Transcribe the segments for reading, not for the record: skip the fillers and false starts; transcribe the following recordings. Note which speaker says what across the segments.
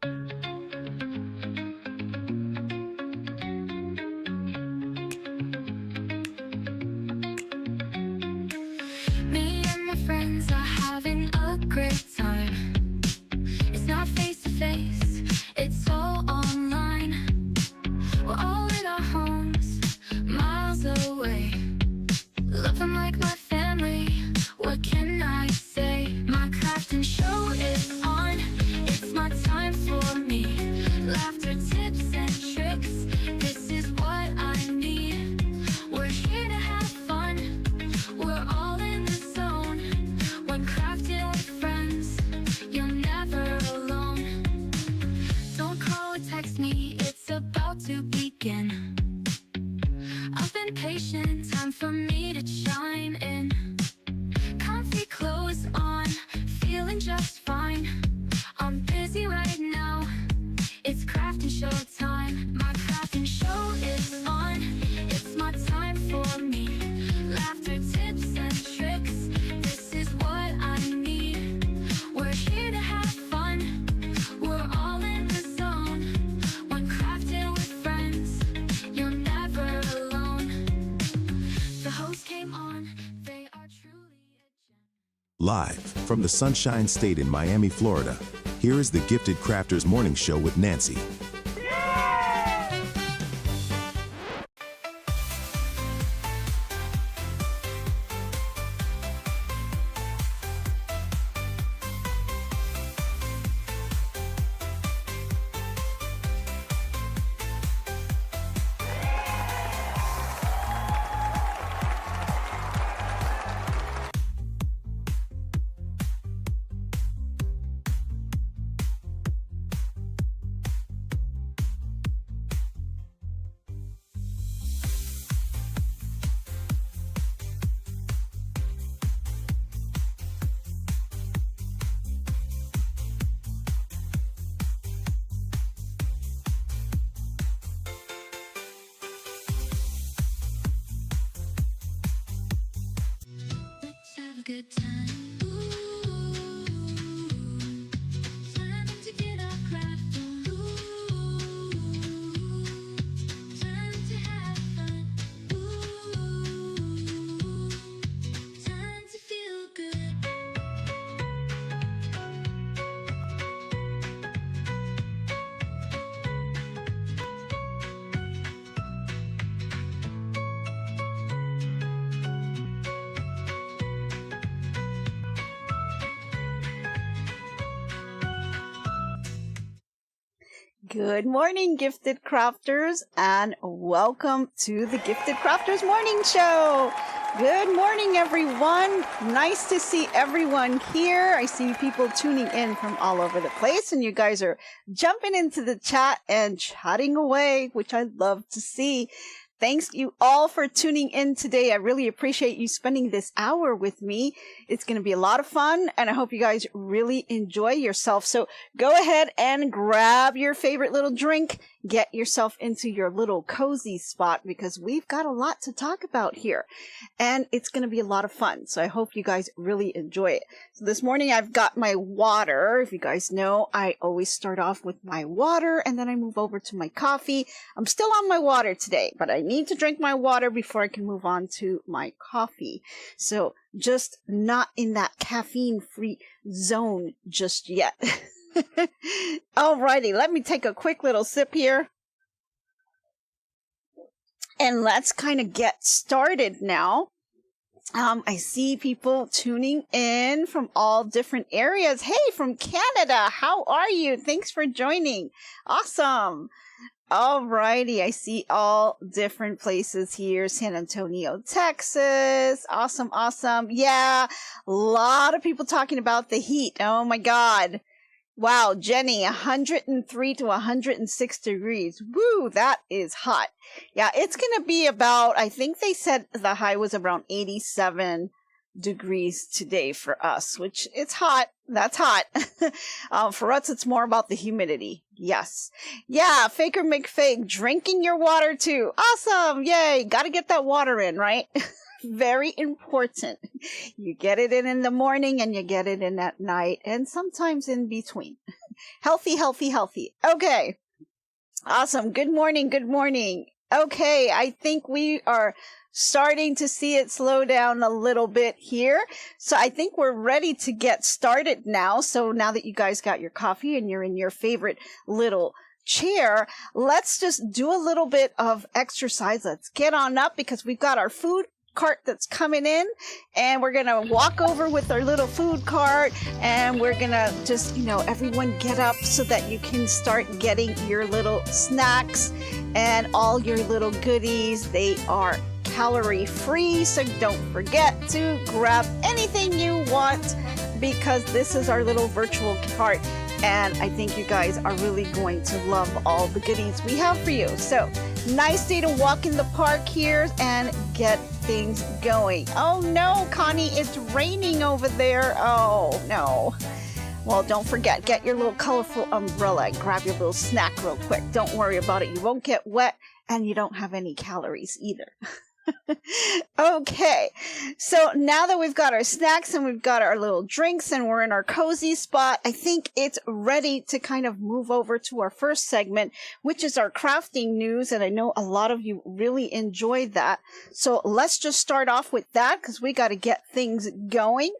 Speaker 1: Me and my friends are having a great time. It's not face to face, it's all online. We're all in our homes, miles away. Love them like my family, what can I say? My crafting show is on, it's my time for me. Laughter, tips and tricks, this is what I need. We're here to have fun, we're all in the zone. When crafting with friends, you're never alone. Don't call or text me, it's about to begin. I've been patient, time for me to chime in. Comfy clothes on, feeling just fine. I'm busy right now, it's crafting show time. My crafting show is on, it's my time for me. Laughter, tips and tricks, this is what I need. We're here to have fun, we're all in the zone. When crafting with friends, you're never alone. The host came on, they are truly a gem.
Speaker 2: Live from the Sunshine State in Miami, Florida, here is the Gifted Crafters Morning Show with Nancy.
Speaker 1: Let's have a good time. Ooh, time to get our craft on. Ooh, time to have fun. Ooh, time to feel good.
Speaker 3: Good morning, Gifted Crafters, and welcome to the Gifted Crafters Morning Show. Good morning, everyone. Nice to see everyone here. I see people tuning in from all over the place, and you guys are jumping into the chat and chatting away, which I love to see. Thanks you all for tuning in today. I really appreciate you spending this hour with me. It's going to be a lot of fun, and I hope you guys really enjoy yourself. So go ahead and grab your favorite little drink. Get yourself into your little cozy spot because we've got a lot to talk about here, and it's going to be a lot of fun. So I hope you guys really enjoy it. So this morning I've got my water. If you guys know, I always start off with my water and then I move over to my coffee. I'm still on my water today, but I need to drink my water before I can move on to my coffee. So just not in that caffeine-free zone just yet. Alrighty, let me take a quick little sip here. And let's kind of get started now. I see people tuning in from all different areas. Hey, from Canada, how are you? Thanks for joining. Awesome. Alrighty, I see all different places here. San Antonio, Texas. Awesome, awesome. Yeah, a lot of people talking about the heat. Oh my God. Wow, Jenny, 103 to 106 degrees. Woo, that is hot. Yeah, it's going to be about, I think they said the high was around 87 degrees today for us, which it's hot. That's hot. For us, it's more about the humidity. Yes. Yeah, Faker McFake, drinking your water too. Awesome. Yay. Got to get that water in, right? Very important. You get it in the morning and you get it in at night and sometimes in between. Healthy, healthy, healthy. Okay. Awesome. Good morning. Good morning. Okay. I think we are starting to see it slow down a little bit here. So I think we're ready to get started now. So now that you guys got your coffee and you're in your favorite little chair, let's just do a little bit of exercise. Let's get on up because we've got our food cart that's coming in, and we're gonna walk over with our little food cart, and we're gonna just, everyone get up so that you can start getting your little snacks and all your little goodies. They are calorie free, so don't forget to grab anything you want because this is our little virtual cart, and I think you guys are really going to love all the goodies we have for you. So nice day to walk in the park here and get things going. Oh no, Connie, it's raining over there. Oh no. Well, don't forget, get your little colorful umbrella and grab your little snack real quick. Don't worry about it. You won't get wet and you don't have any calories either. Okay, so now that we've got our snacks and we've got our little drinks and we're in our cozy spot, I think it's ready to kind of move over to our first segment, which is our crafting news. And I know a lot of you really enjoyed that. So let's just start off with that because we got to get things going.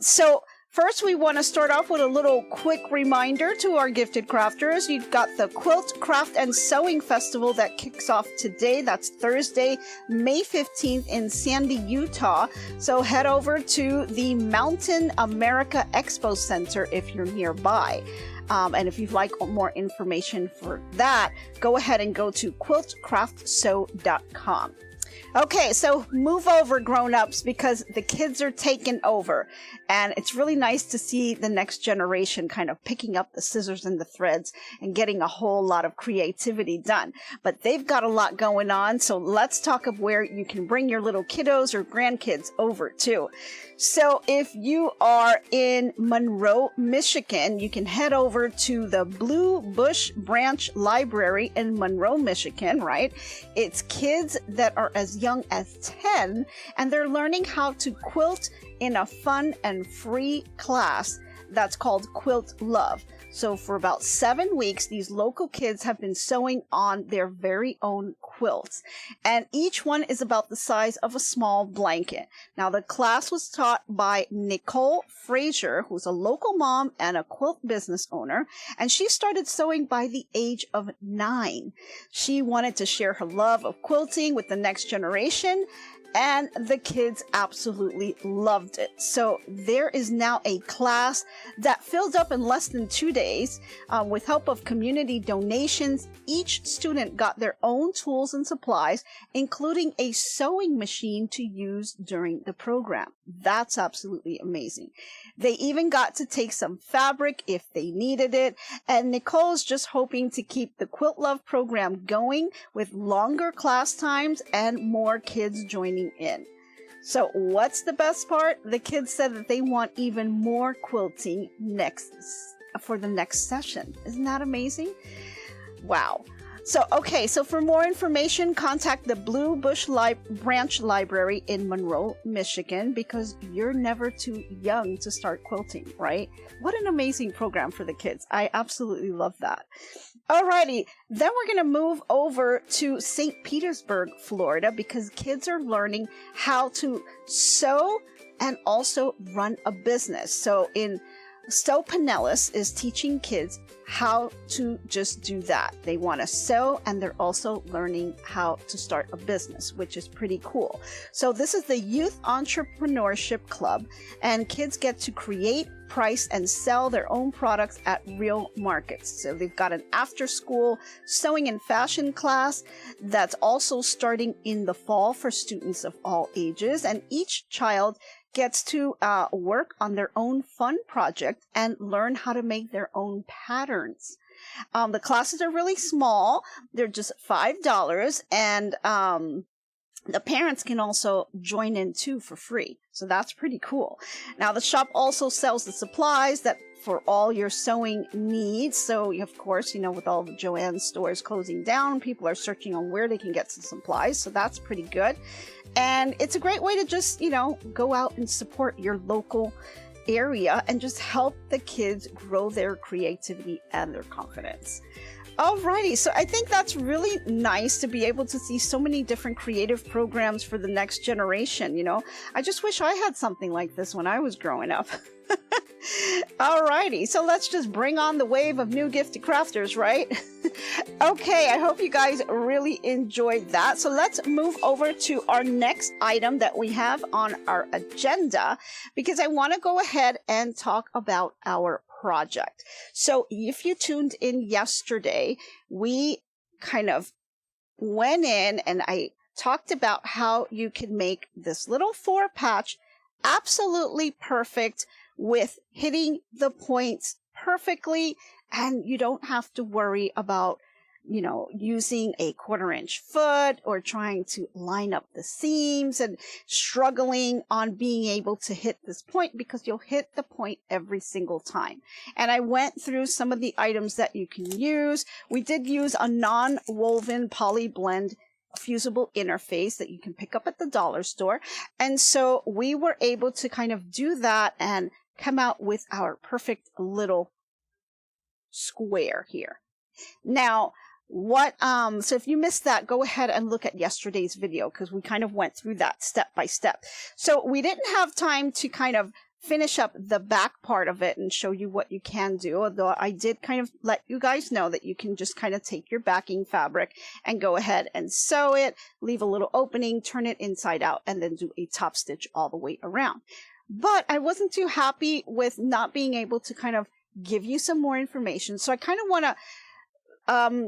Speaker 3: So first, we want to start off with a little quick reminder to our gifted crafters. You've got the Quilt, Craft, and Sewing Festival that kicks off today. That's Thursday, May 15th in Sandy, Utah. So head over to the Mountain America Expo Center if you're nearby. And if you'd like more information for that, go ahead and go to quiltcraftsew.com. Okay, so move over, grown-ups, because the kids are taking over. And it's really nice to see the next generation kind of picking up the scissors and the threads and getting a whole lot of creativity done. But they've got a lot going on, so let's talk of where you can bring your little kiddos or grandkids over to. So if you are in Monroe, Michigan, you can head over to the Blue Bush Branch Library in Monroe, Michigan, right? It's kids that are as young as 10, and they're learning how to quilt in a fun and free class that's called Quilt Love. So for about 7 weeks, these local kids have been sewing on their very own quilts. And each one is about the size of a small blanket. Now, the class was taught by Nicole Frazier, who's a local mom and a quilt business owner. And she started sewing by the age of 9. She wanted to share her love of quilting with the next generation, and the kids absolutely loved it. So there is now a class that filled up in less than 2 days. With help of community donations, each student got their own tools and supplies, including a sewing machine to use during the program. That's absolutely amazing. They even got to take some fabric if they needed it. And Nicole's just hoping to keep the Quilt Love program going with longer class times and more kids joining in. So what's the best part? The kids said that they want even more quilting for the next session. Isn't that amazing? Wow. So for more information, contact the Blue Bush Branch Library in Monroe, Michigan, because you're never too young to start quilting, right? What an amazing program for the kids. I absolutely love that. Alrighty, then we're going to move over to St. Petersburg, Florida, because kids are learning how to sew and also run a business. So Sew Pinellas is teaching kids how to just do that. They want to sew, and they're also learning how to start a business, which is pretty cool. So this is the Youth Entrepreneurship Club, and kids get to create, price, and sell their own products at real markets. So they've got an after-school sewing and fashion class that's also starting in the fall for students of all ages, and each child gets to work on their own fun project and learn how to make their own patterns. The classes are really small. They're just $5, and the parents can also join in too for free. So that's pretty cool. Now, the shop also sells the supplies that for all your sewing needs. So, of course, with all the Joann's stores closing down, people are searching on where they can get some supplies. So that's pretty good. And it's a great way to just, go out and support your local area and just help the kids grow their creativity and their confidence. Alrighty, so I think that's really nice to be able to see so many different creative programs for the next generation. You know, I just wish I had something like this when I was growing up. Alrighty, so let's just bring on the wave of new gifted crafters, right? Okay, I hope you guys really enjoyed that. So let's move over to our next item that we have on our agenda, because I want to go ahead and talk about our project. So if you tuned in yesterday, we kind of went in and I talked about how you can make this little 4 patch absolutely perfect with hitting the points perfectly, and you don't have to worry about, you know, using a 1/4 inch foot or trying to line up the seams and struggling on being able to hit this point, because you'll hit the point every single time. And I went through some of the items that you can use. We did use a non-woven poly blend fusible interface that you can pick up at the dollar store. And so we were able to kind of do that and come out with our perfect little square here. Now, so if you missed that, go ahead and look at yesterday's video, because we kind of went through that step by step. So we didn't have time to kind of finish up the back part of it and show you what you can do, although I did kind of let you guys know that you can just kind of take your backing fabric and go ahead and sew it, leave a little opening, turn it inside out, and then do a top stitch all the way around. But I wasn't too happy with not being able to kind of give you some more information, so I kind of want to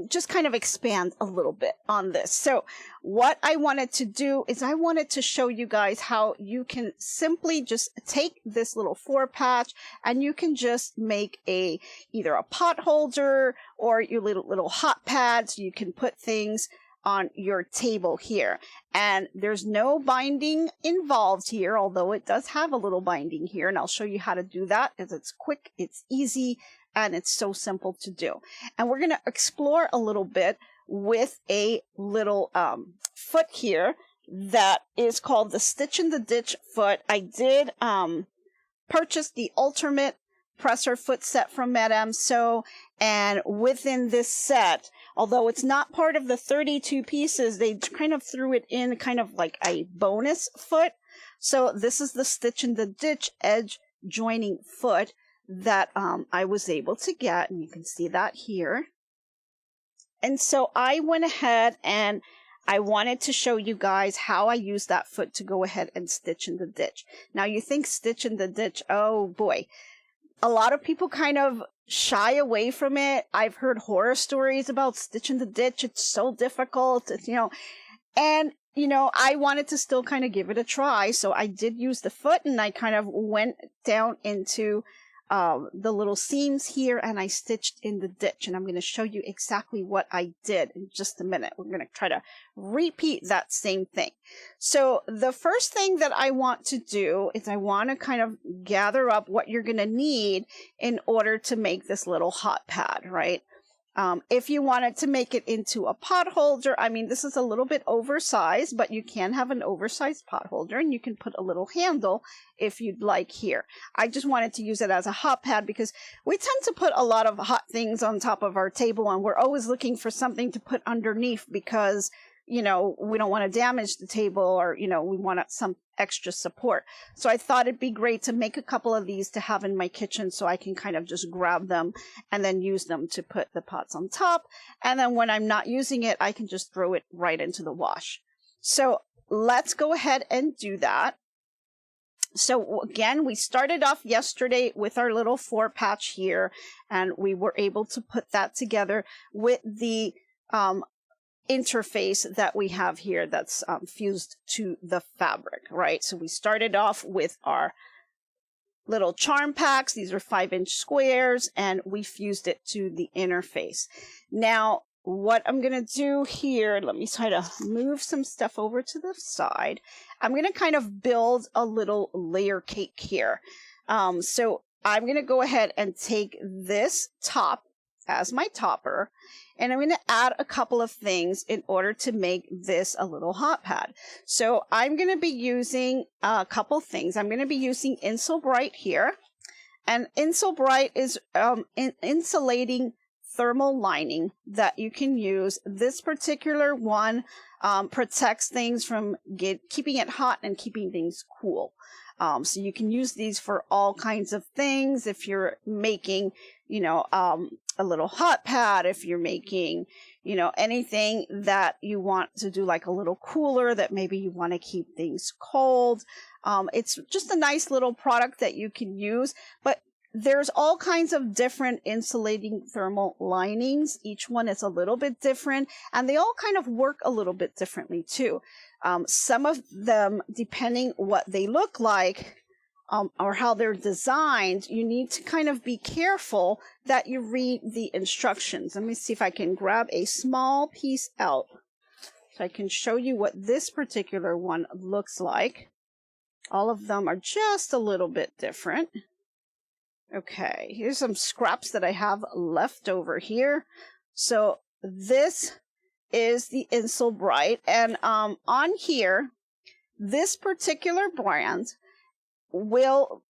Speaker 3: just kind of expand a little bit on this. So what I wanted to do is I wanted to show you guys how you can simply just take this little 4 patch and you can just make either a pot holder or your little hot pads. You can put things on your table here, and there's no binding involved here, although it does have a little binding here, and I'll show you how to do that, because it's quick, it's easy, and it's so simple to do. And we're going to explore a little bit with a little foot here that is called the Stitch in the Ditch foot. I did purchase the Ultimate Presser foot set from Madame Sew, and within this set, although it's not part of the 32 pieces, they kind of threw it in kind of like a bonus foot. So this is the Stitch in the Ditch edge joining foot that I was able to get, and you can see that here. And so I went ahead and I wanted to show you guys how I use that foot to go ahead and stitch in the ditch. Now you think stitch in the ditch, oh boy. A lot of people kind of shy away from it. I've heard horror stories about stitch in the ditch. It's so difficult, you know, and you know, I wanted to still kind of give it a try. So I did use the foot, and I kind of went down into the little seams here, and I stitched in the ditch, and I'm going to show you exactly what I did in just a minute. We're going to try to repeat that same thing. So the first thing that I want to do is I want to kind of gather up what you're going to need in order to make this little hot pad, right? If you wanted to make it into a pot holder, I mean, this is a little bit oversized, but you can have an oversized pot holder, and you can put a little handle if you'd like here. I just wanted to use it as a hot pad because we tend to put a lot of hot things on top of our table, and we're always looking for something to put underneath because, you know, we don't want to damage the table, or, you know, we want some extra support. So I thought it'd be great to make a couple of these to have in my kitchen so I can kind of just grab them and then use them to put the pots on top. And then when I'm not using it, I can just throw it right into the wash. So let's go ahead and do that. So again, we started off yesterday with our little 4 patch here, and we were able to put that together with the interface that we have here that's fused to the fabric, right? So we started off with our little charm packs. These are 5-inch squares, and we fused it to the interface. Now, what I'm going to do here, let me try to move some stuff over to the side. I'm going to kind of build a little layer cake here. So I'm going to go ahead and take this top as my topper, and I'm going to add a couple of things in order to make this a little hot pad. So I'm going to be using a couple things. I'm going to be using Insel Bright here. And Insole Bright is insulating thermal lining that you can use. This particular one protects things from keeping it hot and keeping things cool. So you can use these for all kinds of things. If you're making, a little hot pad, if you're making, anything that you want to do like a little cooler that maybe you want to keep things cold. It's just a nice little product that you can use, but there's all kinds of different insulating thermal linings. Each one is a little bit different, and they all kind of work a little bit differently too. Some of them, depending what they look like or how they're designed, you need to kind of be careful that you read the instructions. Let me see if I can grab a small piece out so I can show you what this particular one looks like. All of them are just a little bit different. Okay, here's some scraps that I have left over here. So this is the Insole Bright, and on here, this particular brand will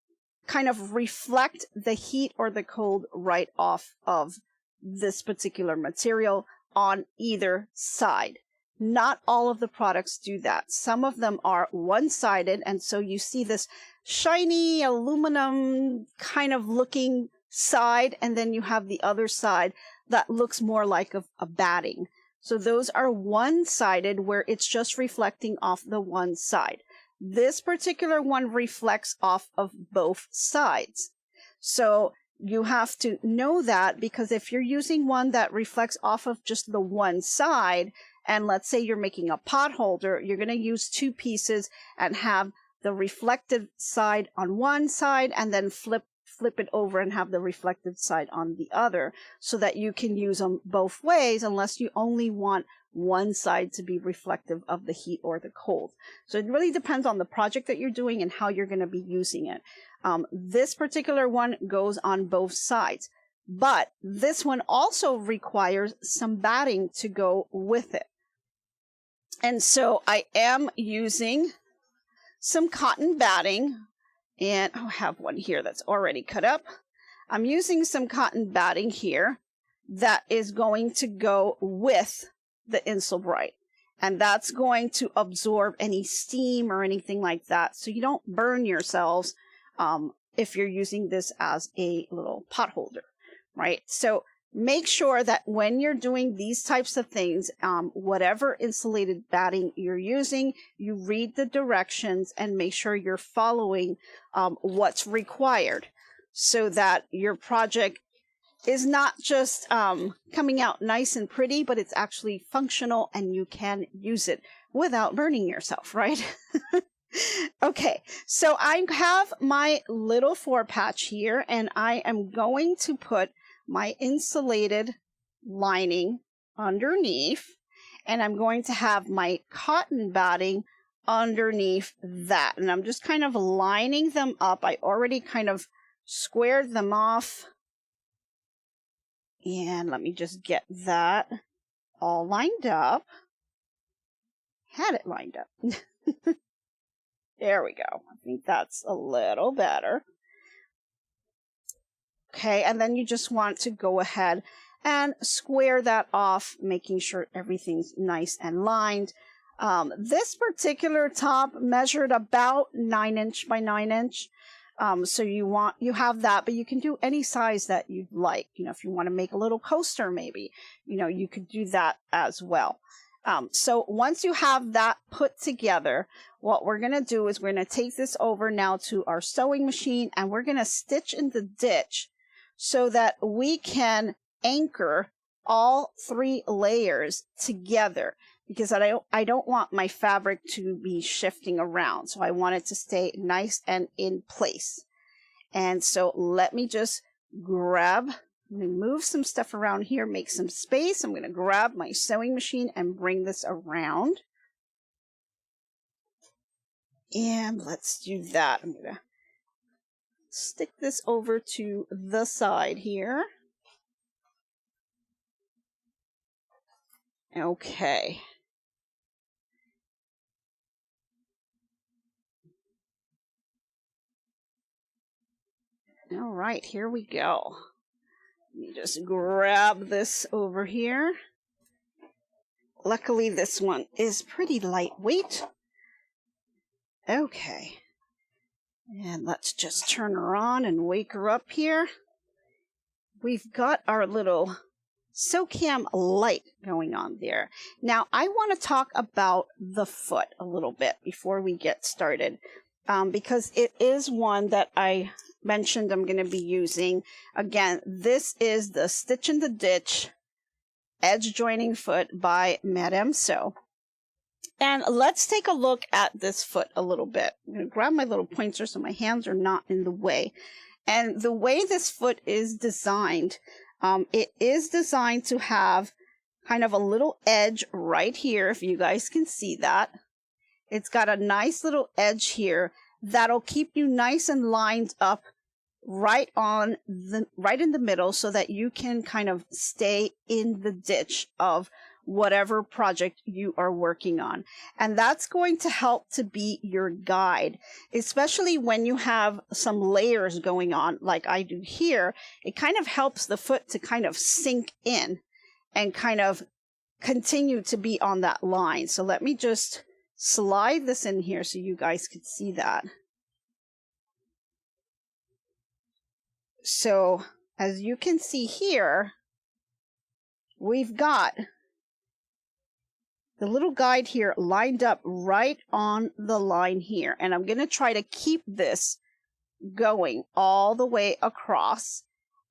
Speaker 3: kind of reflect the heat or the cold right off of this particular material on either side. Not all of the products do that. Some of them are one-sided, and so you see this shiny aluminum kind of looking side, and then you have the other side that looks more like a batting. So those are one-sided, where it's just reflecting off the one side. This particular one reflects off of both sides. So you have to know that, because if you're using one that reflects off of just the one side, and let's say you're making a pot holder, you're going to use two pieces and have the reflective side on one side and then flip it over and have the reflective side on the other, so that you can use them both ways, unless you only want one side to be reflective of the heat or the cold. So it really depends on the project that you're doing and how you're going to be using it. This particular one goes on both sides, but this one also requires some batting to go with it. And so I am using some cotton batting, and I have one here that's already cut up. I'm using some cotton batting here that is going to go with the Insole Bright, and that's going to absorb any steam or anything like that, so you don't burn yourselves if you're using this as a little pot holder, right? So make sure that when you're doing these types of things, whatever insulated batting you're using, you read the directions and make sure you're following what's required, so that your project is not just coming out nice and pretty, but it's actually functional and you can use it without burning yourself, right? Okay, so I have my little 4-patch here, and I am going to put my insulated lining underneath, and I'm going to have my cotton batting underneath that, and I'm just kind of lining them up. I already kind of squared them off, and let me just get that all lined up. Had it lined up. There we go. I think that's a little better. Okay, and then you just want to go ahead and square that off, making sure everything's nice and lined. This particular top measured about 9" by 9". So you have that, but you can do any size that you'd like. If you want to make a little coaster, maybe, you could do that as well. So once you have that put together, what we're going to do is we're going to take this over now to our sewing machine, and we're going to stitch in the ditch so that we can anchor all 3 layers together, because I don't want my fabric to be shifting around. So I want it to stay nice and in place. And so let me just move some stuff around here, make some space. I'm going to grab my sewing machine and bring this around. And let's do that. I'm going to stick this over to the side here. Okay. All right, here we go. Let me just grab this over here. Luckily, this one is pretty lightweight. Okay. And let's just turn her on and wake her up here. We've got our little SoCam light going on there. Now, I want to talk about the foot a little bit before we get started, because it is one that I mentioned I'm going to be using. Again, this is the Stitch in the Ditch Edge Joining Foot by Madame So. And let's take a look at this foot a little bit. I'm going to grab my little pointer so my hands are not in the way. And the way this foot is designed, it is designed to have kind of a little edge right here, if you guys can see that. It's got a nice little edge here that'll keep you nice and lined up right in the middle so that you can kind of stay in the ditch of whatever project you are working on. And that's going to help to be your guide, especially when you have some layers going on like I do here. It kind of helps the foot to kind of sink in and kind of continue to be on that line. So let me just slide this in here so you guys could see that. So as you can see here, we've got the little guide here lined up right on the line here. And I'm going to try to keep this going all the way across.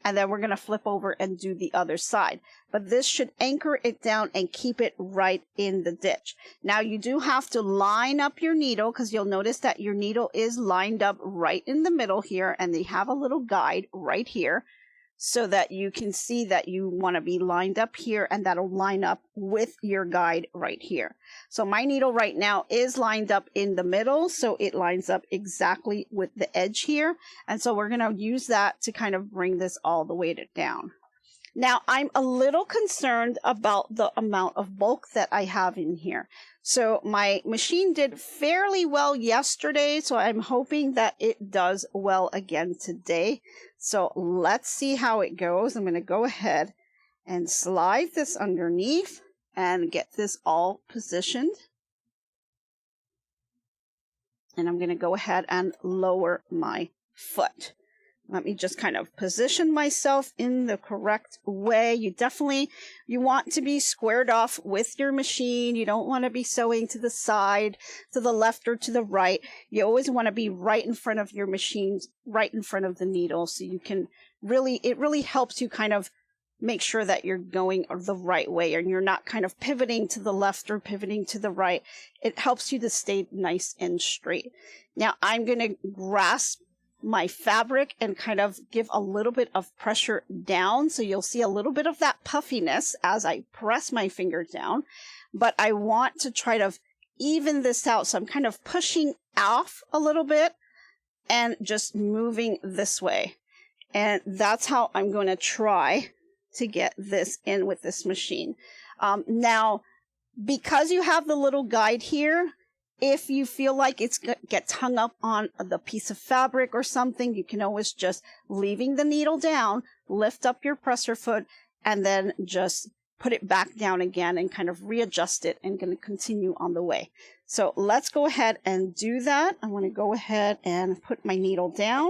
Speaker 3: And then we're going to flip over and do the other side. But this should anchor it down and keep it right in the ditch. Now you do have to line up your needle, because you'll notice that your needle is lined up right in the middle here. And they have a little guide right here, so that you can see that you want to be lined up here, and that'll line up with your guide right here. So my needle right now is lined up in the middle, so it lines up exactly with the edge here. And so we're going to use that to kind of bring this all the way down. Now, I'm a little concerned about the amount of bulk that I have in here. So my machine did fairly well yesterday, so I'm hoping that it does well again today. So let's see how it goes. I'm going to go ahead and slide this underneath and get this all positioned. And I'm going to go ahead and lower my foot. Let me just kind of position myself in the correct way. You want to be squared off with your machine. You don't want to be sewing to the side, to the left, or to the right. You always want to be right in front of your machine, right in front of the needle. So you can it really helps you kind of make sure that you're going the right way, and you're not kind of pivoting to the left or pivoting to the right. It helps you to stay nice and straight. Now I'm going to grasp my fabric and kind of give a little bit of pressure down. So you'll see a little bit of that puffiness as I press my finger down, but I want to try to even this out. So I'm kind of pushing off a little bit and just moving this way. And that's how I'm going to try to get this in with this machine. Now, because you have the little guide here, if you feel like it gets hung up on the piece of fabric or something, you can always just, leaving the needle down, lift up your presser foot, and then just put it back down again and kind of readjust it, and going to continue on the way. So let's go ahead and do that. I want to go ahead and put my needle down,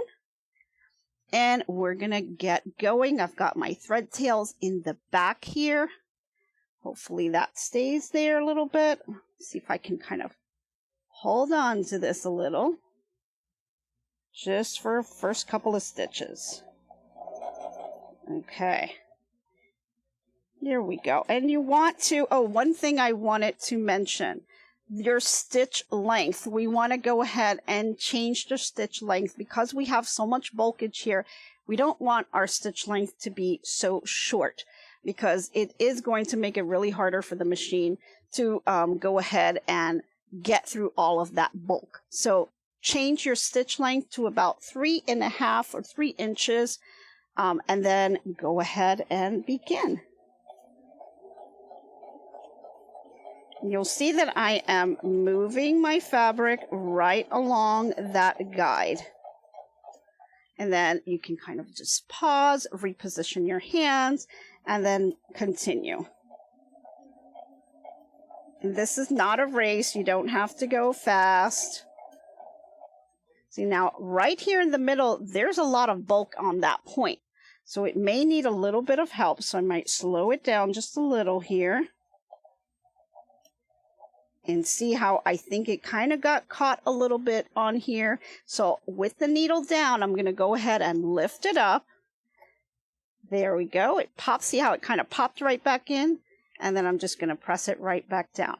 Speaker 3: and we're going to get going. I've got my thread tails in the back here. Hopefully that stays there a little bit. See if I can kind of hold on to this a little, just for first couple of stitches. Okay, here we go. And you want to, one thing I wanted to mention, your stitch length. We want to go ahead and change the stitch length because we have so much bulkage here. We don't want our stitch length to be so short, because it is going to make it really harder for the machine to go ahead and get through all of that bulk. So change your stitch length to about 3.5 or 3 inches, and then go ahead and begin. You'll see that I am moving my fabric right along that guide. And then you can kind of just pause, reposition your hands, and then continue. And this is not a race. You don't have to go fast. See, now right here in the middle, there's a lot of bulk on that point. So it may need a little bit of help. So I might slow it down just a little here. And see how I think it kind of got caught a little bit on here. So with the needle down, I'm going to go ahead and lift it up. There we go. It pops. See how it kind of popped right back in? And then I'm just going to press it right back down.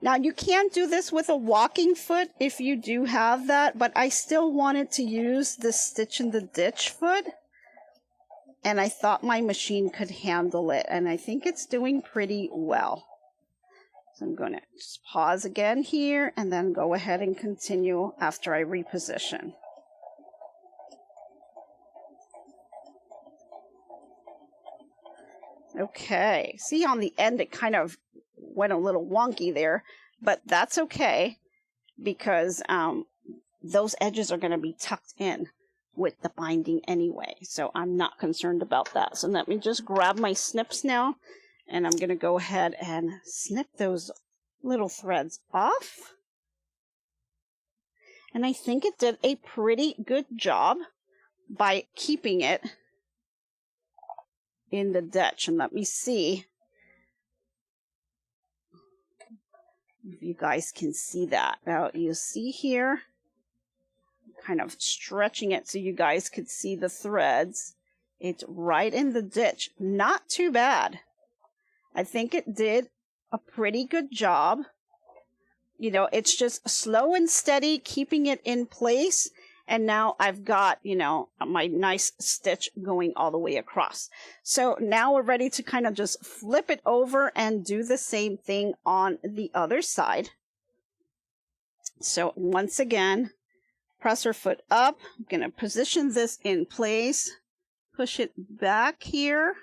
Speaker 3: Now you can do this with a walking foot if you do have that, but I still wanted to use the stitch in the ditch foot. And I thought my machine could handle it. And I think it's doing pretty well. So I'm going to just pause again here and then go ahead and continue after I reposition. Okay, see on the end it kind of went a little wonky there, but that's okay because those edges are going to be tucked in with the binding anyway. So I'm not concerned about that. So let me just grab my snips now. And I'm going to go ahead and snip those little threads off. And I think it did a pretty good job by keeping it in the ditch. And let me see if you guys can see that. Now you see here, kind of stretching it so you guys could see the threads. It's right in the ditch. Not too bad. I think it did a pretty good job. You know, it's just slow and steady, keeping it in place. And now I've got, you know, my nice stitch going all the way across. So now we're ready to kind of just flip it over and do the same thing on the other side. So once again, press our foot up. I'm going to position this in place, push it back here.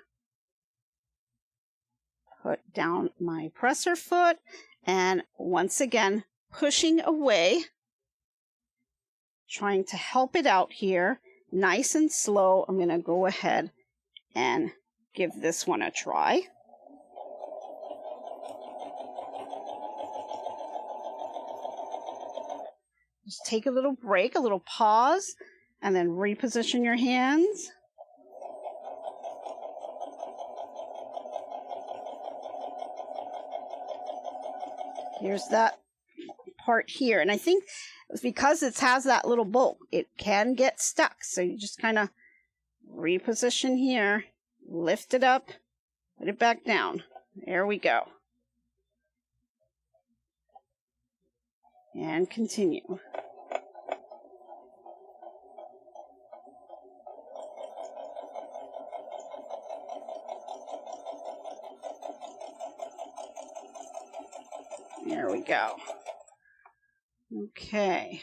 Speaker 3: Put down my presser foot and once again pushing away, trying to help it out here nice and slow. I'm going to go ahead and give this one a try. Just take a little break, a little pause, and then reposition your hands. Here's that part here. And I think because it has that little bulk, it can get stuck. So you just kind of reposition here, lift it up, put it back down. There we go. And continue. There we go. Okay.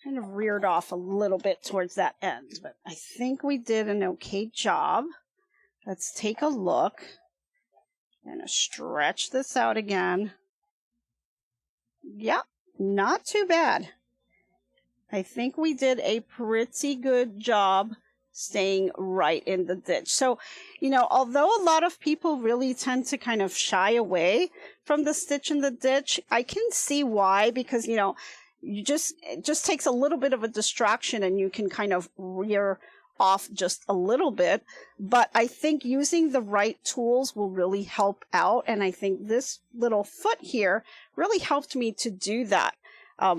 Speaker 3: Kind of reared off a little bit towards that end, but I think we did an okay job. Let's take a look. I'm going to stretch this out again. Yep, not too bad. I think we did a pretty good job staying right in the ditch. So, you know, although a lot of people really tend to kind of shy away from the stitch in the ditch, I can see why, because, you know, it just takes a little bit of a distraction and you can kind of rear off just a little bit. But I think using the right tools will really help out. And I think this little foot here really helped me to do that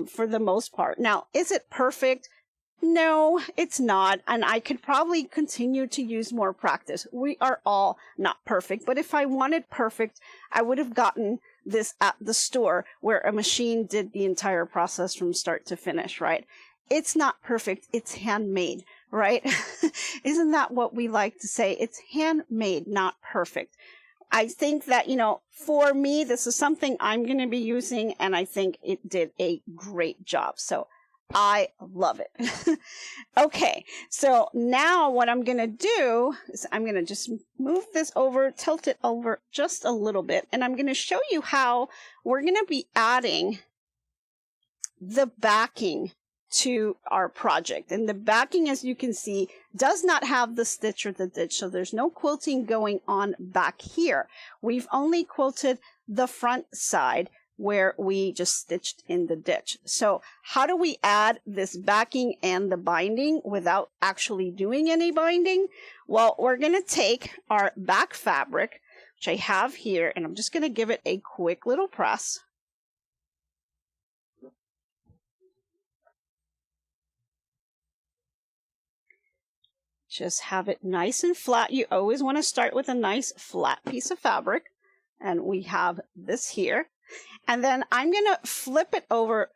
Speaker 3: for the most part. Now, is it perfect? No, it's not. And I could probably continue to use more practice. We are all not perfect. But if I wanted perfect, I would have gotten this at the store where a machine did the entire process from start to finish, right? It's not perfect. It's handmade, right? Isn't that what we like to say? It's handmade, not perfect. I think that, you know, for me, this is something I'm going to be using, and I think it did a great job. So I love it. Okay, so now what I'm going to do is I'm going to just move this over, tilt it over just a little bit, and I'm going to show you how we're going to be adding the backing to our project. And the backing, as you can see, does not have the stitch or the ditch. So there's no quilting going on back here. We've only quilted the front side where we just stitched in the ditch. So how do we add this backing and the binding without actually doing any binding? Well, we're going to take our back fabric, which I have here, and I'm just going to give it a quick little press. Just have it nice and flat. You always want to start with a nice flat piece of fabric. And we have this here. And then I'm going to flip it over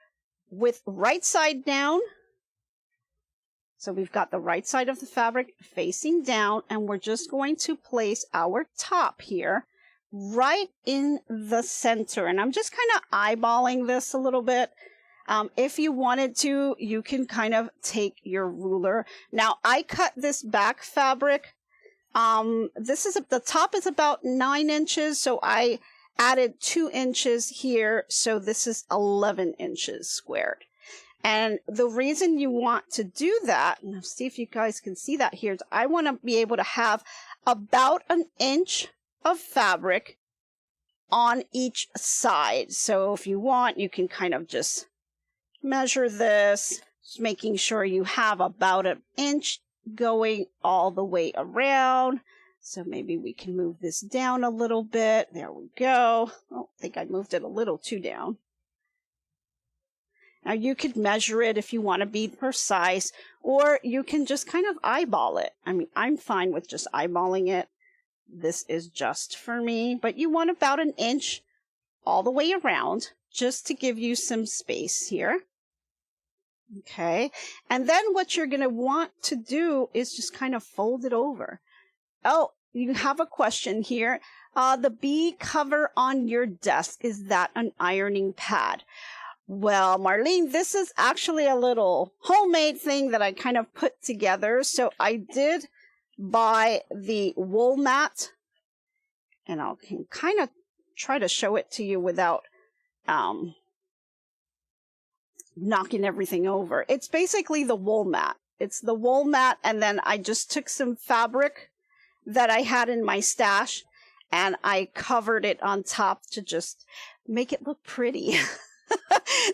Speaker 3: with right side down. So we've got the right side of the fabric facing down, and we're just going to place our top here right in the center. And I'm just kind of eyeballing this a little bit. If you wanted to, you can kind of take your ruler. Now, I cut this back fabric. The top is about 9 inches, so I added 2 inches here. So this is 11 inches squared. And the reason you want to do that, and see if you guys can see that here, is I want to be able to have about 1 inch of fabric on each side. So if you want, you can kind of just measure this, just making sure you have about 1 inch going all the way around. So maybe we can move this down a little bit. There we go. Oh, I think I moved it a little too down. Now you could measure it if you want to be precise, or you can just kind of eyeball it. I mean, I'm fine with just eyeballing it. This is just for me, but you want about 1 inch all the way around just to give you some space here. Okay, and then what you're going to want to do is just kind of fold it over. Oh, you have a question here. The bee cover on your desk, is that an ironing pad? Well, Marlene, this is actually a little homemade thing that I kind of put together. So I did buy the wool mat, and I can kind of try to show it to you without knocking everything over. It's basically the wool mat. It's the wool mat, and then I just took some fabric that I had in my stash, and I covered it on top to just make it look pretty.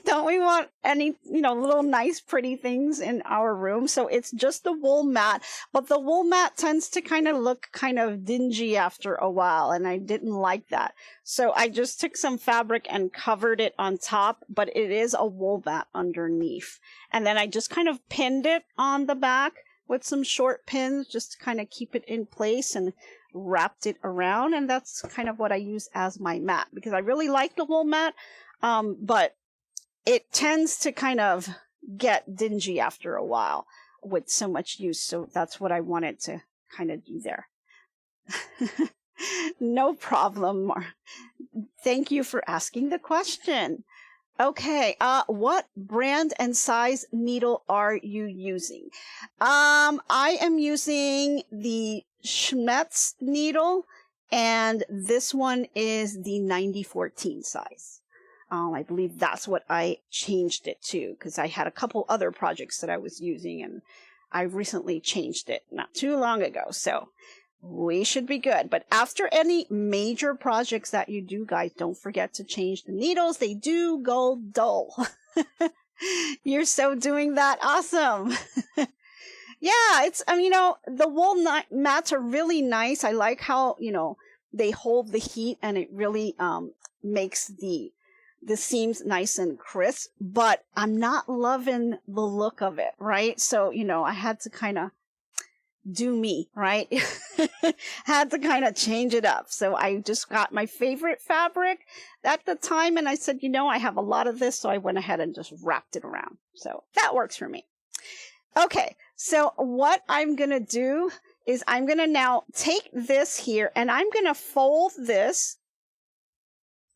Speaker 3: Don't we want any, little nice pretty things in our room? So it's just the wool mat, but the wool mat tends to kind of look kind of dingy after a while, and I didn't like that. So I just took some fabric and covered it on top, but it is a wool mat underneath. And then I just kind of pinned it on the back with some short pins just to kind of keep it in place, and wrapped it around. And that's kind of what I use as my mat, because I really like the wool mat. But it tends to kind of get dingy after a while with so much use. So that's what I wanted to kind of do there. No problem. Thank you for asking the question. Okay. What brand and size needle are you using? I am using the Schmetz needle, and this one is the 9014 size. I believe that's what I changed it to, because I had a couple other projects that I was using, and I recently changed it not too long ago. So we should be good. But after any major projects that you do, guys, don't forget to change the needles. They do go dull. You're so doing that. Awesome. Yeah, the wool mats are really nice. I like how, they hold the heat, and it really makes the seams nice and crisp, but I'm not loving the look of it, right? So, I had to kind of do me, right? Had to kind of change it up. So I just got my favorite fabric at the time, and I said, I have a lot of this, so I went ahead and just wrapped it around. So that works for me. Okay, so what I'm going to do is I'm going to now take this here, and I'm going to fold this.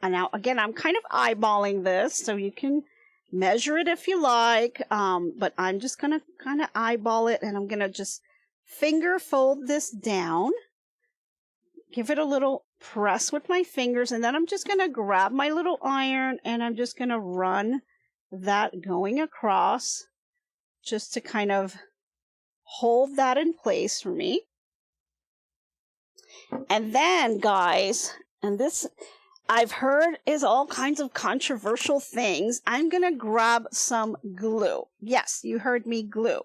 Speaker 3: And now, again, I'm kind of eyeballing this, so you can measure it if you like, but I'm just going to kind of eyeball it, and I'm going to just finger fold this down, give it a little press with my fingers, and then I'm just going to grab my little iron, and I'm just going to run that going across just to kind of hold that in place for me. And then, guys, and this I've heard is all kinds of controversial things. I'm going to grab some glue. Yes, you heard me, glue.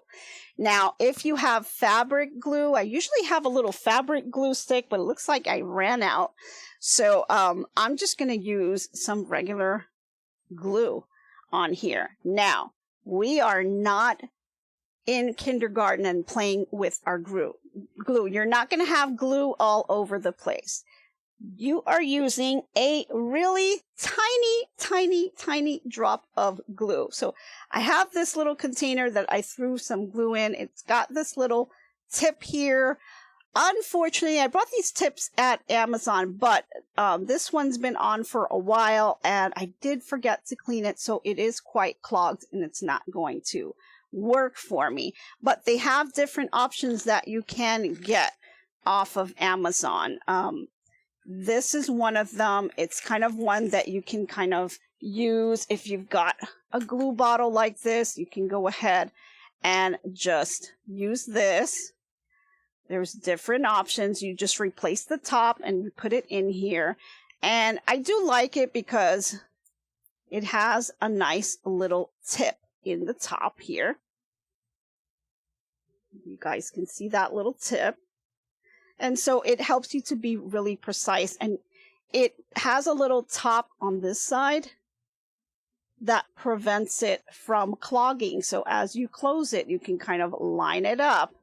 Speaker 3: Now, if you have fabric glue, I usually have a little fabric glue stick, but it looks like I ran out. So I'm just going to use some regular glue on here. Now, we are not in kindergarten and playing with our glue. You're not going to have glue all over the place. You are using a really tiny drop of glue. So I have this little container that I threw some glue in. It's got this little tip here. Unfortunately, I bought these tips at Amazon, but this one's been on for a while and I did forget to clean it. So it is quite clogged and it's not going to work for me. But they have different options that you can get off of Amazon. This is one of them. It's kind of one that you can kind of use if you've got a glue bottle like this. You can go ahead and just use this. There's different options. You just replace the top and you put it in here. And I do like it because it has a nice little tip in the top here. You guys can see that little tip. And so it helps you to be really precise. And it has a little top on this side that prevents it from clogging. So as you close it, you can kind of line it up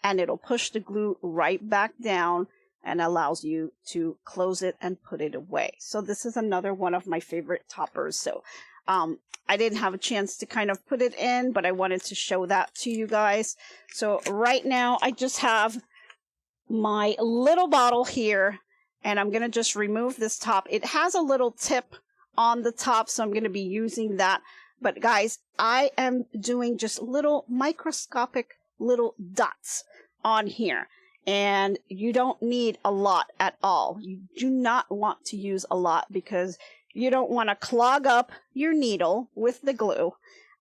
Speaker 3: and it'll push the glue right back down and allows you to close it and put it away. So this is another one of my favorite toppers. So I didn't have a chance to kind of put it in, but I wanted to show that to you guys. So right now I just have my little bottle here and I'm going to just remove this top. It has a little tip on the top, so I'm going to be using that. But guys, I am doing just little microscopic little dots on here. And you don't need a lot at all. You do not want to use a lot because you don't want to clog up your needle with the glue.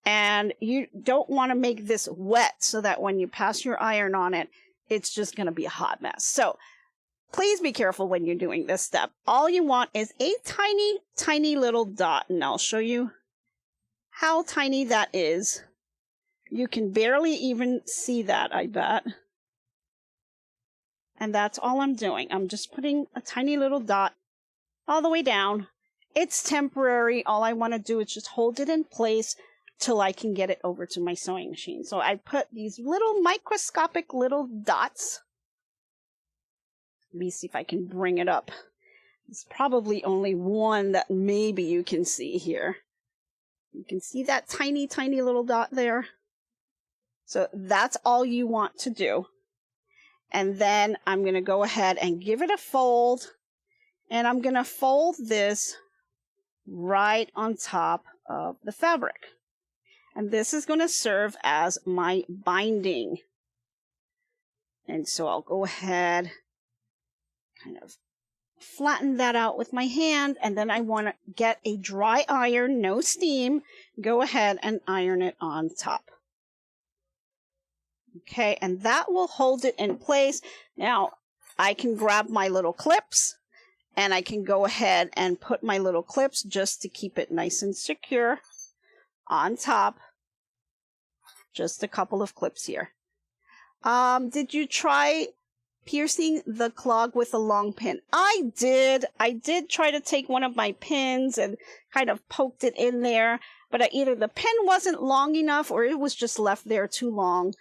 Speaker 3: And you don't want to make this wet so that when you pass your iron on it, it's just going to be a hot mess. So please be careful when you're doing this step. All you want is a tiny little dot. And I'll show you how tiny that is. You can barely even see that, I bet. And that's all I'm doing. I'm just putting a tiny little dot all the way down. It's temporary. All I want to do is just hold it in place till I can get it over to my sewing machine. So I put these little microscopic little dots. Let me see if I can bring it up. There's probably only one that maybe you can see here. You can see that tiny little dot there. So that's all you want to do. And then I'm going to go ahead and give it a fold. And I'm going to fold this right on top of the fabric. And this is going to serve as my binding. And so I'll go ahead, kind of flatten that out with my hand. And then I want to get a dry iron, no steam. Go ahead and iron it on top. Okay, and that will hold it in place. Now, I can grab my little clips. And I can go ahead and put my little clips just to keep it nice and secure on top. Just a couple of clips here. Did you try piercing the clog with a long pin? I did. I did try to take one of my pins and kind of poked it in there. But either the pin wasn't long enough or it was just left there too long,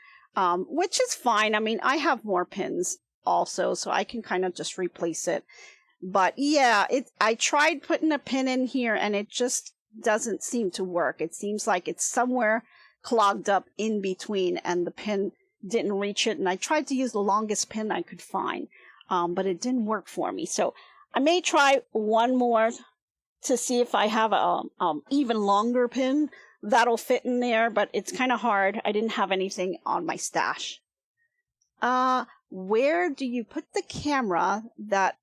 Speaker 3: which is fine. I mean, I have more pins also, so I can kind of just replace it. But yeah, I tried putting a pin in here and it just doesn't seem to work. It seems like it's somewhere clogged up in between and the pin didn't reach it. And I tried to use the longest pin I could find, but it didn't work for me. So I may try one more to see if I have a even longer pin that'll fit in there, but it's kind of hard. I didn't have anything on my stash. Where do you put the camera that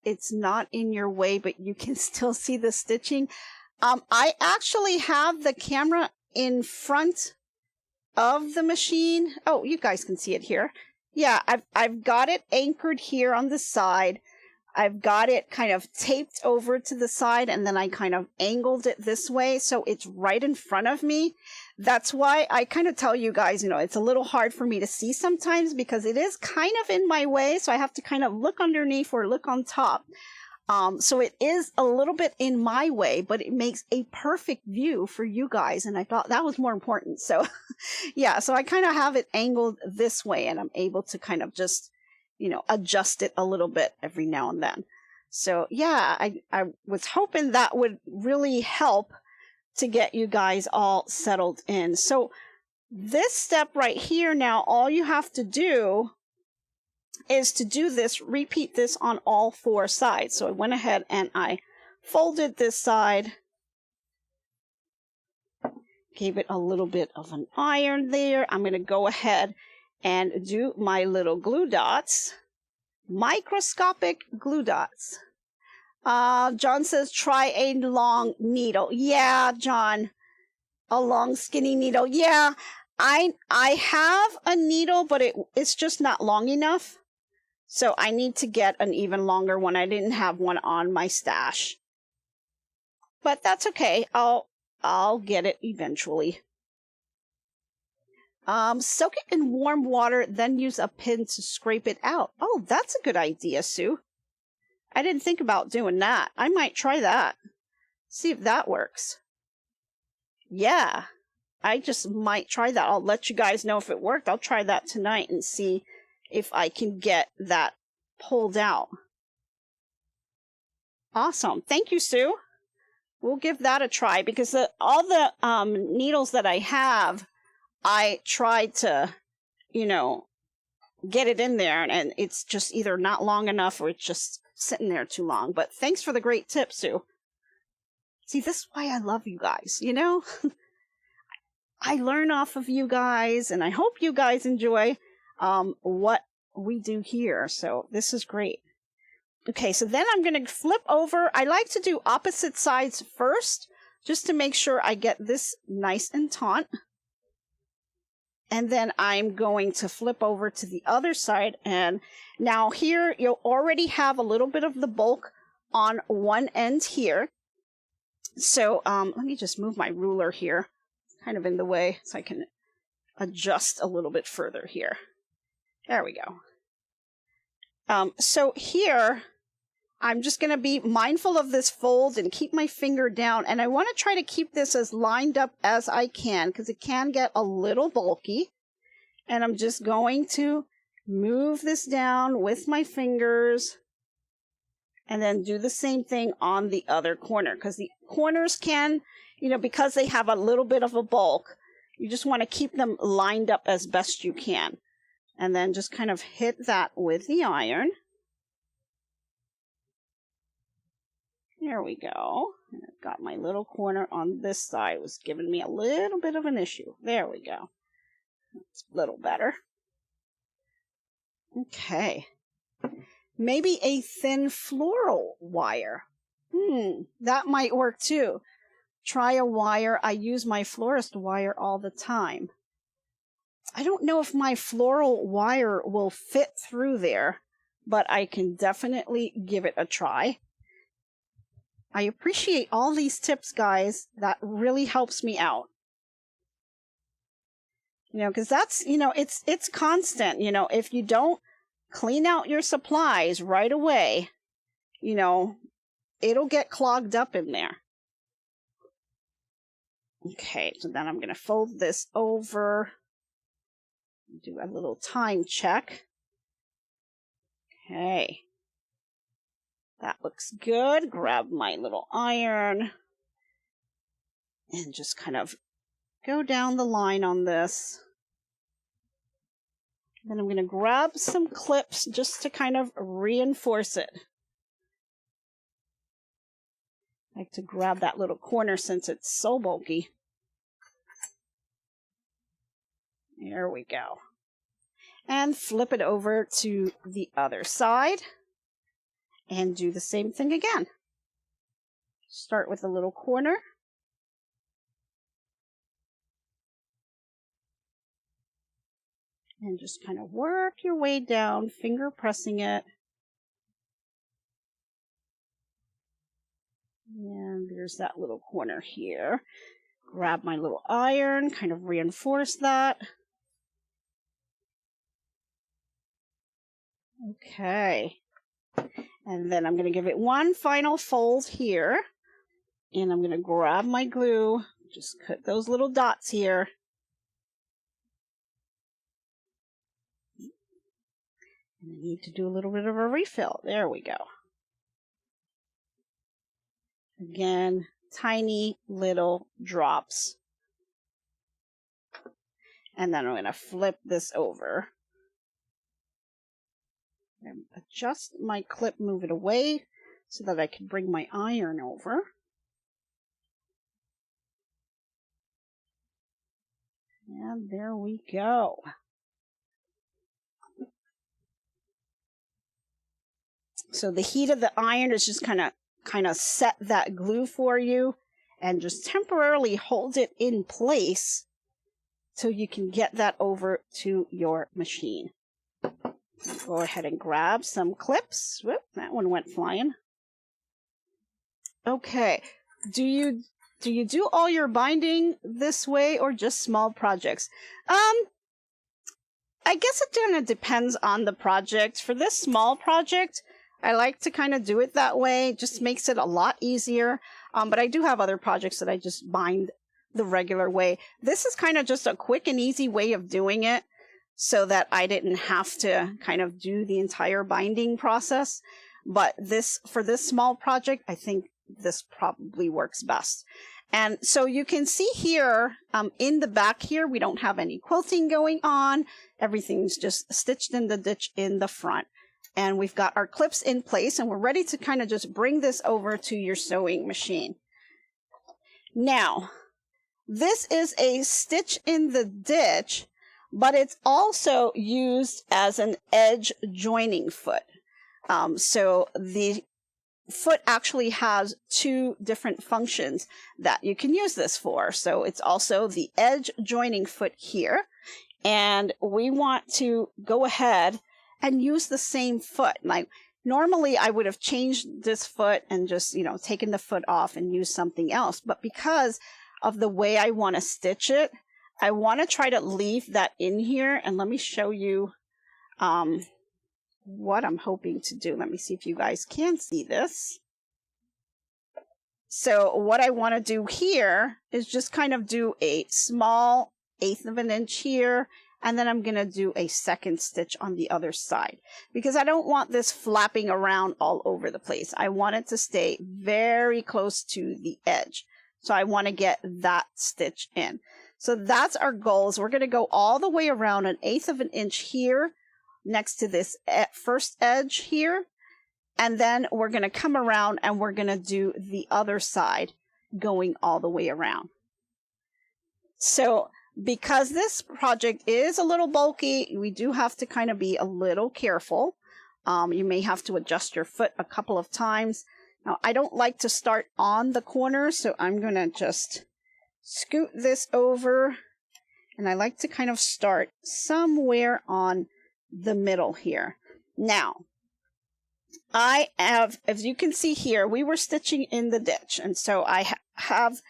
Speaker 3: it's not in your way, but you can still see the stitching? I actually have the camera in front of the machine. Oh, you guys can see it here. Yeah, I've got it anchored here on the side. I've got it kind of taped over to the side, and then I kind of angled it this way so it's right in front of me. That's why I kind of tell you guys, it's a little hard for me to see sometimes because it is kind of in my way, so I have to kind of look underneath or look on top. So it is a little bit in my way, but it makes a perfect view for you guys, and I thought that was more important. So yeah, so I kind of have it angled this way, and I'm able to kind of just adjust it a little bit every now and then. So yeah, I was hoping that would really help to get you guys all settled in. So this step right here, now all you have to do is to do this, repeat this on all 4 sides. So I went ahead and I folded this side, gave it a little bit of an iron there. I'm going to go ahead and do my little glue dots, microscopic glue dots. John says, try a long needle. Yeah, John, a long skinny needle. Yeah, I have a needle, but it's just not long enough. So I need to get an even longer one. I didn't have one on my stash, but that's okay. I'll get it eventually. Soak it in warm water, then use a pin to scrape it out. Oh, that's a good idea, Sue. I didn't think about doing that. I might try that. See if that works. Yeah, I just might try that. I'll let you guys know if it worked. I'll try that tonight and see if I can get that pulled out. Awesome. Thank you, Sue. We'll give that a try because all the needles that I have, I tried to, get it in there, and it's just either not long enough or it's just sitting there too long. But thanks for the great tip, Sue. See, this is why I love you guys, I learn off of you guys, and I hope you guys enjoy what we do here. So this is great. Okay, so then I'm going to flip over. I like to do opposite sides first, just to make sure I get this nice and taut. And then I'm going to flip over to the other side. And now here, you'll already have a little bit of the bulk on one end here. So let me just move my ruler here, kind of in the way, so I can adjust a little bit further here. There we go. So here, I'm just going to be mindful of this fold and keep my finger down. And I want to try to keep this as lined up as I can because it can get a little bulky. And I'm just going to move this down with my fingers and then do the same thing on the other corner, because the corners can, because they have a little bit of a bulk, you just want to keep them lined up as best you can. And then just kind of hit that with the iron. There we go. And I've got my little corner on this side. It was giving me a little bit of an issue. There we go. It's a little better. Okay. Maybe a thin floral wire. That might work too. Try a wire. I use my florist wire all the time. I don't know if my floral wire will fit through there, but I can definitely give it a try. I appreciate all these tips, guys. That really helps me out. Because that's, it's constant. If you don't clean out your supplies right away, it'll get clogged up in there. Okay, so then I'm going to fold this over. Do a little time check. Okay. That looks good. Grab my little iron and just kind of go down the line on this. Then I'm going to grab some clips just to kind of reinforce it. I like to grab that little corner since it's so bulky. There we go. And flip it over to the other side. And do the same thing again. Start with a little corner. And just kind of work your way down, finger pressing it. And there's that little corner here. Grab my little iron, kind of reinforce that. Okay. And then I'm going to give it one final fold here. And I'm going to grab my glue, just cut those little dots here. And I need to do a little bit of a refill. There we go. Again, tiny little drops. And then I'm going to flip this over. And adjust my clip, move it away so that I can bring my iron over. And there we go. So the heat of the iron is just kind of set that glue for you and just temporarily hold it in place so you can get that over to your machine. Go ahead and grab some clips. Whoop, that one went flying. Okay. Do you do all your binding this way or just small projects? I guess it kind of depends on the project. For this small project, I like to kind of do it that way. It just makes it a lot easier. But I do have other projects that I just bind the regular way. This is kind of just a quick and easy way of doing it so that I didn't have to kind of do the entire binding process. But for this small project, I think this probably works best. And so you can see here in the back here, we don't have any quilting going on. Everything's just stitched in the ditch in the front. And we've got our clips in place and we're ready to kind of just bring this over to your sewing machine. Now, this is a stitch in the ditch, but it's also used as an edge joining foot. So the foot actually has two different functions that you can use this for. So it's also the edge joining foot here. And we want to go ahead and use the same foot. Like normally I would have changed this foot and just, taken the foot off and used something else. But because of the way I want to stitch it, I want to try to leave that in here. And let me show you what I'm hoping to do. Let me see if you guys can see this. So what I want to do here is just kind of do a small 1/8 of an inch here. And then I'm going to do a second stitch on the other side because I don't want this flapping around all over the place. I want it to stay very close to the edge. So I want to get that stitch in. So that's our goals. We're going to go all the way around 1/8 of an inch here next to this first edge here. And then we're going to come around and we're going to do the other side going all the way around. So because this project is a little bulky, we do have to kind of be a little careful. You may have to adjust your foot a couple of times. Now, I don't like to start on the corner, so I'm going to just scoot this over. And I like to kind of start somewhere on the middle here. Now, I have, as you can see here, we were stitching in the ditch. And so I have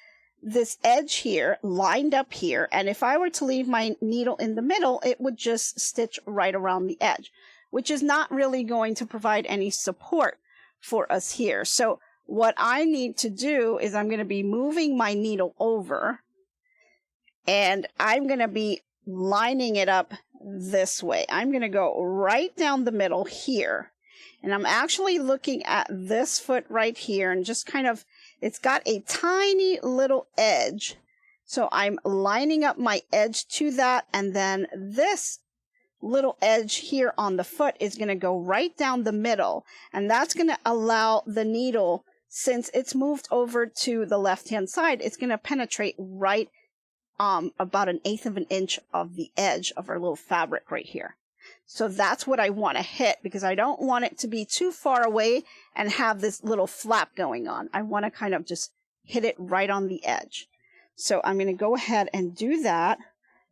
Speaker 3: this edge here lined up here, and if I were to leave my needle in the middle, it would just stitch right around the edge, which is not really going to provide any support for us here. So what I need to do is I'm going to be moving my needle over and I'm going to be lining it up this way. I'm going to go right down the middle here, and I'm actually looking at this foot right here and just kind of, it's got a tiny little edge. So I'm lining up my edge to that. And then this little edge here on the foot is going to go right down the middle. And that's going to allow the needle, since it's moved over to the left-hand side, it's going to penetrate right about 1/8 of an inch of the edge of our little fabric right here. So that's what I want to hit because I don't want it to be too far away and have this little flap going on. I want to kind of just hit it right on the edge. So I'm going to go ahead and do that.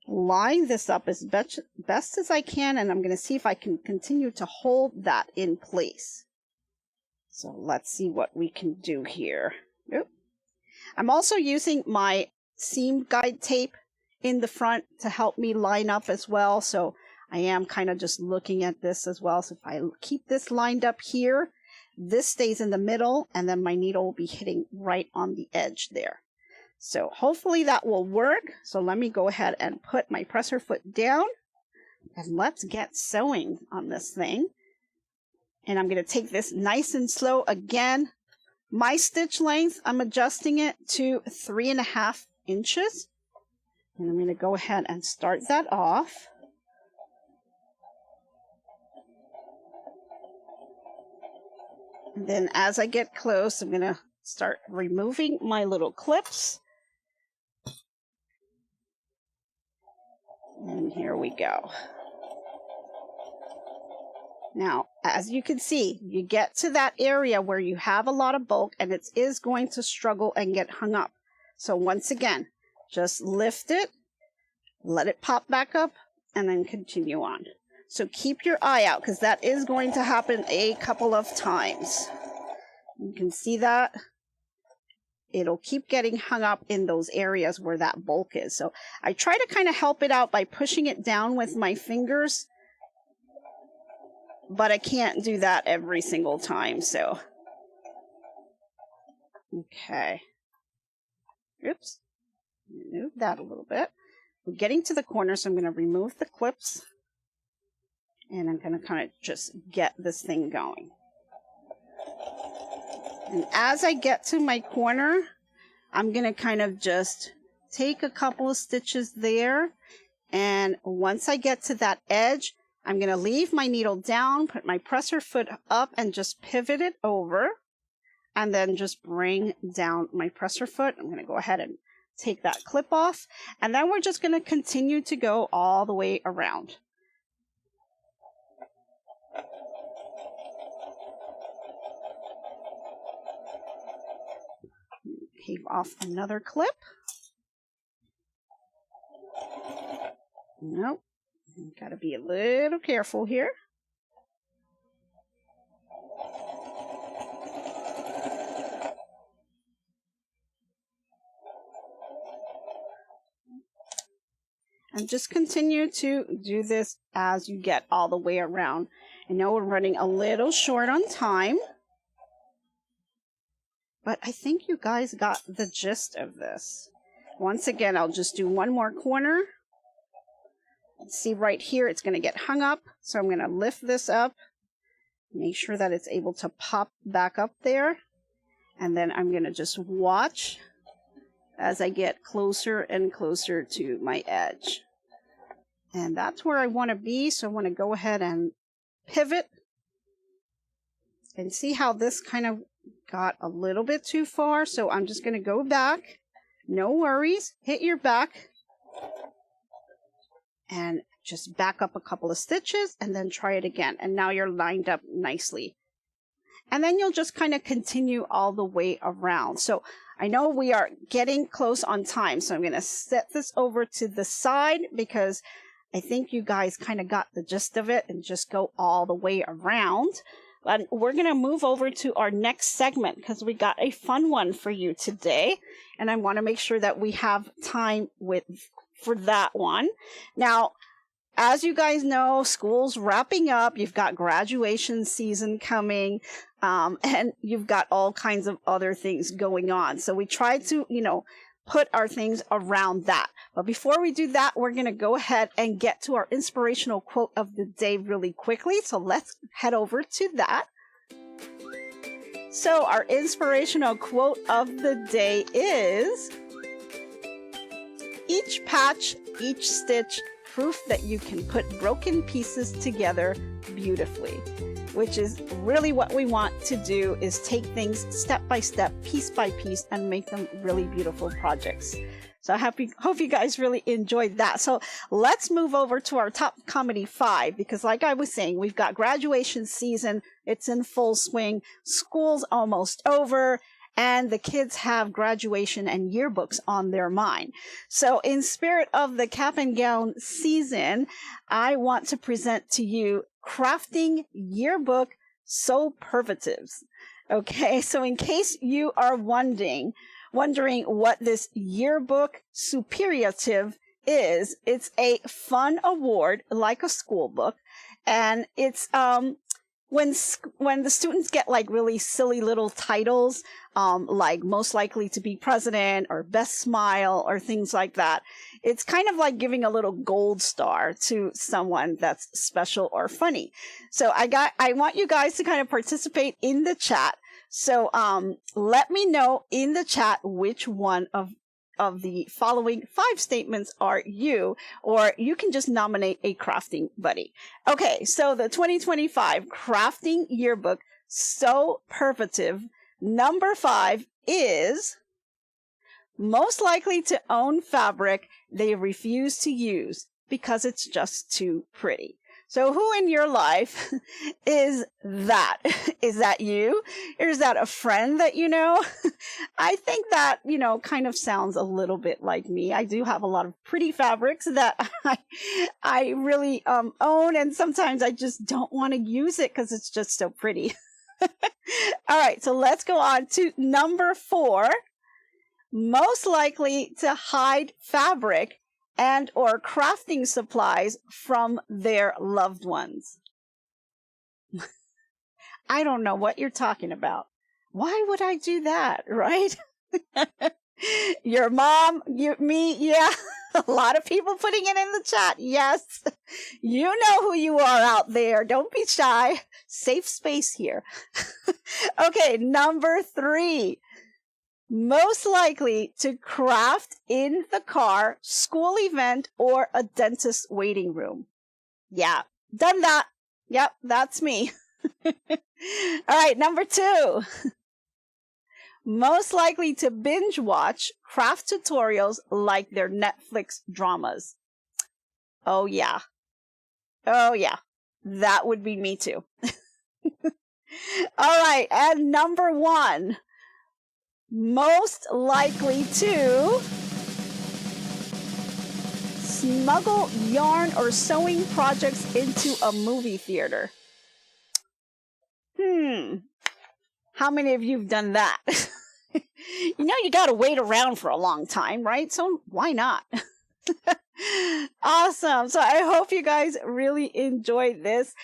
Speaker 3: line this up as best as I can, and I'm going to see if I can continue to hold that in place. So let's see what we can do here. Oop. I'm also using my seam guide tape in the front to help me line up as well. So I am kind of just looking at this as well. So if I keep this lined up here, this stays in the middle, and then my needle will be hitting right on the edge there. So hopefully that will work. So let me go ahead and put my presser foot down, and let's get sewing on this thing. And I'm going to take this nice and slow again. My stitch length, I'm adjusting it to 3.5 inches. And I'm going to go ahead and start that off. And then as I get close, I'm going to start removing my little clips. And here we go. Now, as you can see, you get to that area where you have a lot of bulk, and it is going to struggle and get hung up. So once again, just lift it, let it pop back up, and then continue on. So keep your eye out, because that is going to happen a couple of times. You can see that. It'll keep getting hung up in those areas where that bulk is. So I try to kind of help it out by pushing it down with my fingers, but I can't do that every single time. So, okay. Oops. Move that a little bit. We're getting to the corner, so I'm going to remove the clips, and I'm going to kind of just get this thing going. And as I get to my corner, I'm going to kind of just take a couple of stitches there. And once I get to that edge, I'm going to leave my needle down, put my presser foot up, and just pivot it over. And then just bring down my presser foot. I'm going to go ahead and take that clip off. And then we're just going to continue to go all the way around. Cave off another clip. Nope. Got to be a little careful here. And just continue to do this as you get all the way around. I know we're running a little short on time, but I think you guys got the gist of this. Once again, I'll just do one more corner. See right here, it's going to get hung up. So I'm going to lift this up, make sure that it's able to pop back up there. And then I'm going to just watch as I get closer and closer to my edge. And that's where I want to be. So I want to go ahead and pivot. And see how this kind of got a little bit too far. So I'm just going to go back. No worries. Hit your back. And just back up a couple of stitches and then try it again. And now you're lined up nicely. And then you'll just kind of continue all the way around. So I know we are getting close on time. So I'm going to set this over to the side because I think you guys kind of got the gist of it, and just go all the way around. And we're going to move over to our next segment because we got a fun one for you today. And I want to make sure that we have time for that one. Now, as you guys know, school's wrapping up. You've got graduation season coming, and you've got all kinds of other things going on. So we try to, put our things around that. But before we do that, we're going to go ahead and get to our inspirational quote of the day really quickly. So let's head over to that. So our inspirational quote of the day is, "Each patch, each stitch, proof that you can put broken pieces together beautifully," which is really what we want to do, is take things step by step, piece by piece, and make them really beautiful projects. So I hope you guys really enjoyed that. So let's move over to our top comedy 5, because like I was saying, we've got graduation season. It's in full swing. School's almost over. and the kids have graduation and yearbooks on their mind. So in spirit of the cap and gown season, I want to present to you Crafting Yearbook Superlatives. Okay, so in case you are wondering what this yearbook superlative is, it's a fun award like a school book, and it's when the students get like really silly little titles, like most likely to be president or best smile or things like that. It's kind of like giving a little gold star to someone that's special or funny. So I want you guys to kind of participate in the chat. So let me know in the chat which one of the following 5 statements are you, or you can just nominate a crafting buddy. Okay, so the 2025 Crafting Yearbook Superlative number 5 is most likely to own fabric they refuse to use because it's just too pretty. So who in your life is that? Is that you? Or is that a friend that you know? I think that, kind of sounds a little bit like me. I do have a lot of pretty fabrics that I really own, and sometimes I just don't want to use it because it's just so pretty. All right, so let's go on to number 4. Most likely to hide fabric and or crafting supplies from their loved ones. I don't know what you're talking about. Why would I do that, right? Your mom, me, yeah. A lot of people putting it in the chat. Yes. You know who you are out there. Don't be shy. Safe space here. Okay, number 3. Most likely to craft in the car, school event, or a dentist waiting room. Yeah, done that. Yep, that's me. All right, number 2. Most likely to binge watch craft tutorials like their Netflix dramas. Oh, yeah. Oh, yeah. That would be me too. All right, and number 1. Most likely to smuggle yarn or sewing projects into a movie theater. How many of you have done that? You got to wait around for a long time, right? So why not? Awesome. So I hope you guys really enjoyed this.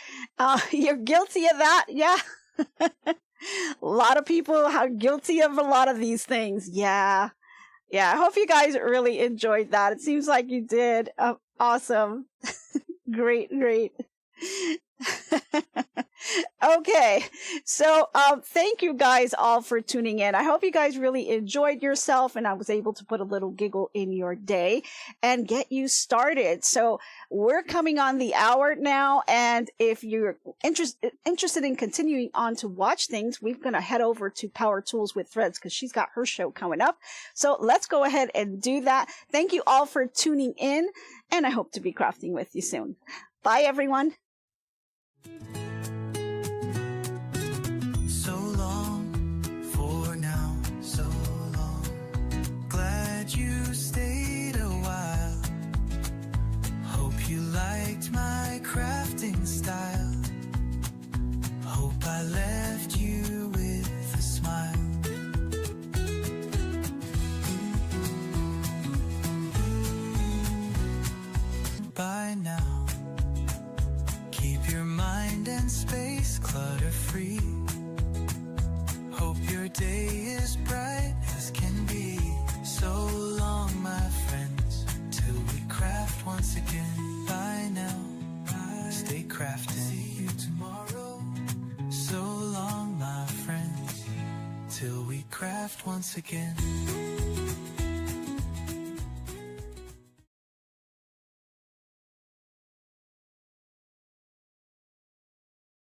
Speaker 3: You're guilty of that? Yeah. A lot of people are guilty of a lot of these things. Yeah. I hope you guys really enjoyed that. It seems like you did. Awesome. Great. Okay. So, thank you guys all for tuning in. I hope you guys really enjoyed yourself and I was able to put a little giggle in your day and get you started. So we're coming on the hour now. And if you're interested in continuing on to watch things, we're going to head over to Power Tools with Threads because she's got her show coming up. So let's go ahead and do that. Thank you all for tuning in and I hope to be crafting with you soon. Bye, everyone.
Speaker 4: So long for now, so long. Glad you stayed a while. Hope you liked my crafting style. Hope I left you with a smile. By now, keep your mind and space clutter-free. Hope your day is bright as can be. So long, my friends, till we craft once again. Bye now, stay crafting. See you tomorrow. So long, my friends, till we craft once again.